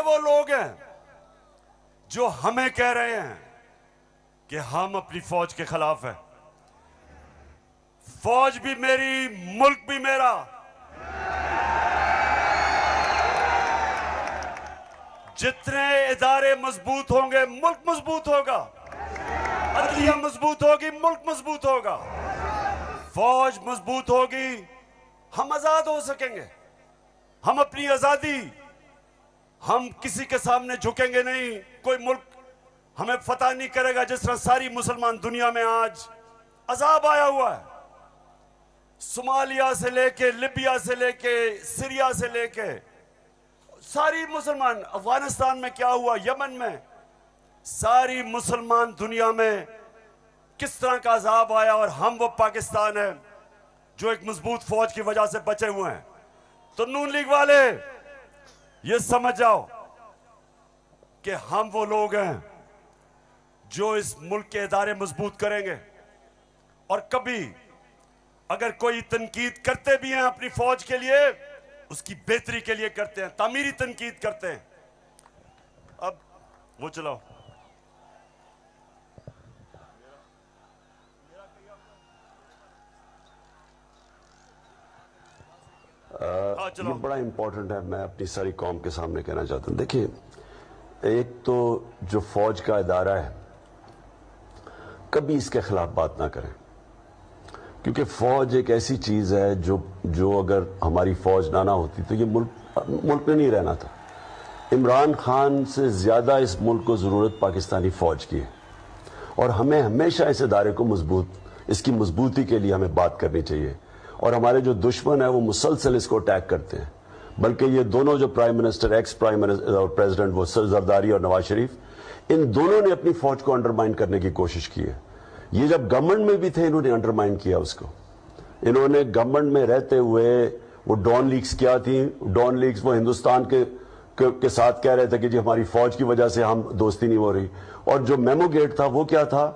وہ لوگ ہیں جو ہمیں کہہ رہے ہیں کہ ہم اپنی فوج کے خلاف ہیں. فوج بھی میری، ملک بھی میرا. جتنے ادارے مضبوط ہوں گے ملک مضبوط ہوگا، عدلیہ مضبوط ہوگی ملک مضبوط ہوگا، فوج مضبوط ہوگی ہم آزاد ہو سکیں گے. ہم اپنی آزادی، ہم کسی کے سامنے جھکیں گے نہیں. کوئی ملک ہمیں فتح نہیں کرے گا جس طرح ساری مسلمان دنیا میں آج عذاب آیا ہوا ہے. صومالیہ سے لے کے، لیبیا سے لے کے، سیریا سے لے کے ساری مسلمان، افغانستان میں کیا ہوا، یمن میں، ساری مسلمان دنیا میں کس طرح کا عذاب آیا، اور ہم وہ پاکستان ہیں جو ایک مضبوط فوج کی وجہ سے بچے ہوئے ہیں. تو نون لیگ والے یہ سمجھ جاؤ کہ ہم وہ لوگ ہیں جو اس ملک کے ادارے مضبوط کریں گے. اور کبھی اگر کوئی تنقید کرتے بھی ہیں اپنی فوج کے لیے، اس کی بہتری کے لیے کرتے ہیں، تعمیری تنقید کرتے ہیں. اب وہ چلاؤ. یہ بڑا امپورٹنٹ ہے، میں اپنی ساری قوم کے سامنے کہنا چاہتا ہوں. دیکھیں، ایک تو جو فوج کا ادارہ ہے کبھی اس کے خلاف بات نہ کریں، کیونکہ فوج ایک ایسی چیز ہے جو اگر ہماری فوج نہ ہوتی تو یہ ملک میں نہیں رہنا تھا. عمران خان سے زیادہ اس ملک کو ضرورت پاکستانی فوج کی ہے، اور ہمیں ہمیشہ اس ادارے کو اس کی مضبوطی کے لیے ہمیں بات کرنی چاہیے. اور ہمارے جو دشمن ہیں وہ مسلسل اس کو اٹیک کرتے ہیں، بلکہ یہ دونوں جو prime minister, ex prime minister اور پریزیڈنٹ، وہ زرداری اور نواز شریف، ان دونوں نے اپنی فوج کو انڈرمائن کرنے کی کوشش کی ہے. یہ جب گورنمنٹ میں بھی تھے انہوں نے انڈرمائن کیا اس کو. انہوں نے گورنمنٹ میں رہتے ہوئے وہ ڈان لیگز کیا تھیں، ڈان لیگز وہ ہندوستان کے ساتھ کہہ رہے تھے کہ جی ہماری فوج کی وجہ سے ہم دوستی نہیں ہو رہی. اور جو میمو گیٹ تھا وہ کیا تھا،